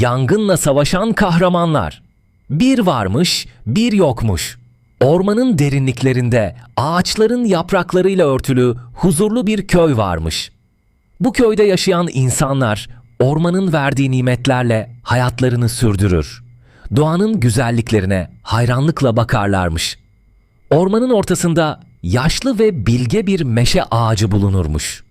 Yangınla savaşan kahramanlar. Bir varmış, bir yokmuş. Ormanın derinliklerinde ağaçların yapraklarıyla örtülü huzurlu bir köy varmış. Bu köyde yaşayan insanlar ormanın verdiği nimetlerle hayatlarını sürdürür. Doğanın güzelliklerine hayranlıkla bakarlarmış. Ormanın ortasında yaşlı ve bilge bir meşe ağacı bulunurmuş.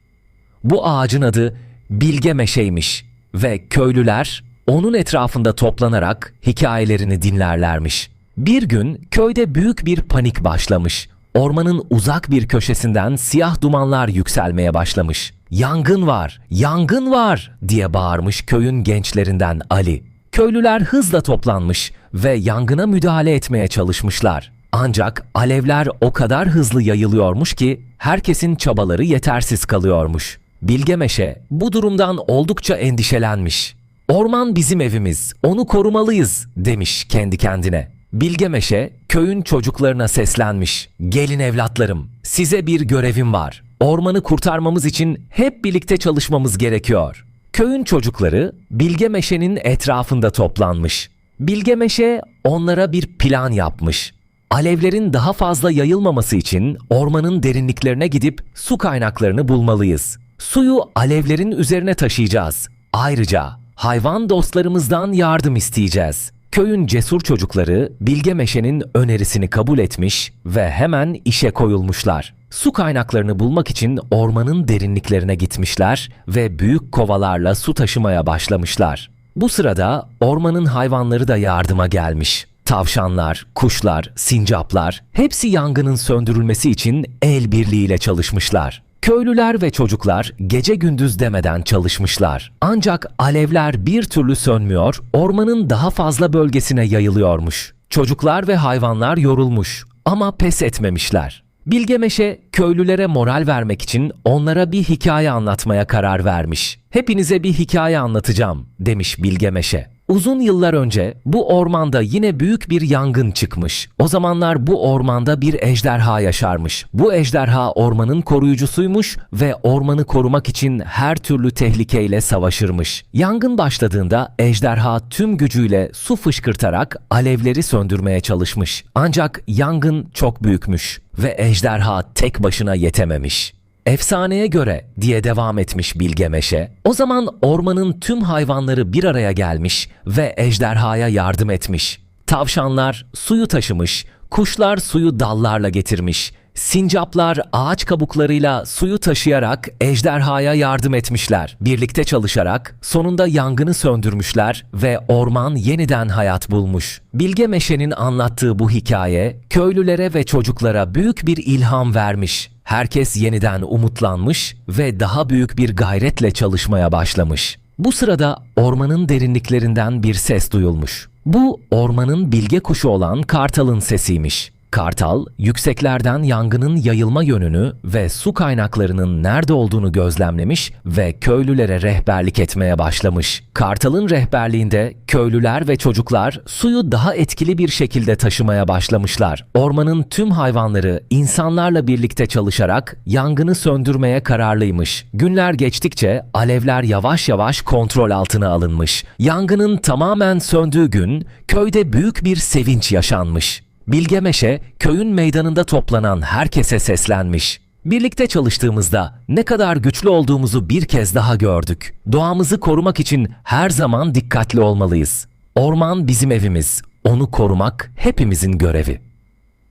Bu ağacın adı Bilge Meşe'ymiş ve köylüler onun etrafında toplanarak hikayelerini dinlerlermiş. Bir gün köyde büyük bir panik başlamış. Ormanın uzak bir köşesinden siyah dumanlar yükselmeye başlamış. "Yangın var, yangın var!" diye bağırmış köyün gençlerinden Ali. Köylüler hızla toplanmış ve yangına müdahale etmeye çalışmışlar. Ancak alevler o kadar hızlı yayılıyormuş ki herkesin çabaları yetersiz kalıyormuş. Bilge Meşe bu durumdan oldukça endişelenmiş. "Orman bizim evimiz, onu korumalıyız," demiş kendi kendine. Bilge Meşe köyün çocuklarına seslenmiş. "Gelin evlatlarım, size bir görevim var. Ormanı kurtarmamız için hep birlikte çalışmamız gerekiyor." Köyün çocukları Bilge Meşe'nin etrafında toplanmış. Bilge Meşe onlara bir plan yapmış. Alevlerin daha fazla yayılmaması için ormanın derinliklerine gidip su kaynaklarını bulmalıyız. Suyu alevlerin üzerine taşıyacağız. Ayrıca hayvan dostlarımızdan yardım isteyeceğiz. Köyün cesur çocukları Bilge Meşe'nin önerisini kabul etmiş ve hemen işe koyulmuşlar. Su kaynaklarını bulmak için ormanın derinliklerine gitmişler ve büyük kovalarla su taşımaya başlamışlar. Bu sırada ormanın hayvanları da yardıma gelmiş. Tavşanlar, kuşlar, sincaplar hepsi yangının söndürülmesi için el birliğiyle çalışmışlar. Köylüler ve çocuklar gece gündüz demeden çalışmışlar. Ancak alevler bir türlü sönmüyor, ormanın daha fazla bölgesine yayılıyormuş. Çocuklar ve hayvanlar yorulmuş ama pes etmemişler. Bilge Meşe köylülere moral vermek için onlara bir hikaye anlatmaya karar vermiş. "Hepinize bir hikaye anlatacağım," demiş Bilge Meşe. Uzun yıllar önce bu ormanda yine büyük bir yangın çıkmış. O zamanlar bu ormanda bir ejderha yaşarmış. Bu ejderha ormanın koruyucusuymuş ve ormanı korumak için her türlü tehlikeyle savaşırmış. Yangın başladığında ejderha tüm gücüyle su fışkırtarak alevleri söndürmeye çalışmış. Ancak yangın çok büyükmüş ve ejderha tek başına yetememiş. "Efsaneye göre," diye devam etmiş Bilge Meşe, "o zaman ormanın tüm hayvanları bir araya gelmiş ve ejderhaya yardım etmiş. Tavşanlar suyu taşımış, kuşlar suyu dallarla getirmiş, sincaplar ağaç kabuklarıyla suyu taşıyarak ejderhaya yardım etmişler. Birlikte çalışarak sonunda yangını söndürmüşler ve orman yeniden hayat bulmuş." Bilge Meşe'nin anlattığı bu hikaye köylülere ve çocuklara büyük bir ilham vermiş. Herkes yeniden umutlanmış ve daha büyük bir gayretle çalışmaya başlamış. Bu sırada ormanın derinliklerinden bir ses duyulmuş. Bu ormanın bilge kuşu olan kartalın sesiymiş. Kartal, yükseklerden yangının yayılma yönünü ve su kaynaklarının nerede olduğunu gözlemlemiş ve köylülere rehberlik etmeye başlamış. Kartalın rehberliğinde köylüler ve çocuklar suyu daha etkili bir şekilde taşımaya başlamışlar. Ormanın tüm hayvanları insanlarla birlikte çalışarak yangını söndürmeye kararlıymış. Günler geçtikçe alevler yavaş yavaş kontrol altına alınmış. Yangının tamamen söndüğü gün köyde büyük bir sevinç yaşanmış. Bilge Meşe köyün meydanında toplanan herkese seslenmiş. "Birlikte çalıştığımızda ne kadar güçlü olduğumuzu bir kez daha gördük. Doğamızı korumak için her zaman dikkatli olmalıyız. Orman bizim evimiz, onu korumak hepimizin görevi."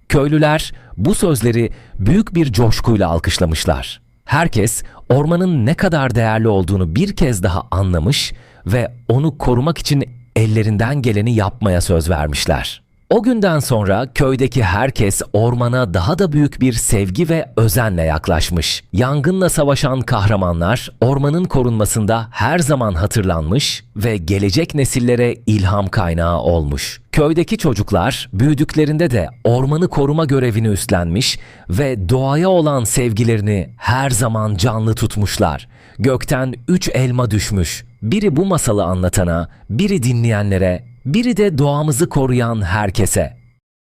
Köylüler bu sözleri büyük bir coşkuyla alkışlamışlar. Herkes ormanın ne kadar değerli olduğunu bir kez daha anlamış ve onu korumak için ellerinden geleni yapmaya söz vermişler. O günden sonra köydeki herkes ormana daha da büyük bir sevgi ve özenle yaklaşmış. Yangınla savaşan kahramanlar ormanın korunmasında her zaman hatırlanmış ve gelecek nesillere ilham kaynağı olmuş. Köydeki çocuklar büyüdüklerinde de ormanı koruma görevini üstlenmiş ve doğaya olan sevgilerini her zaman canlı tutmuşlar. Gökten 3 elma düşmüş. Biri bu masalı anlatana, biri dinleyenlere, biri de doğamızı koruyan herkese.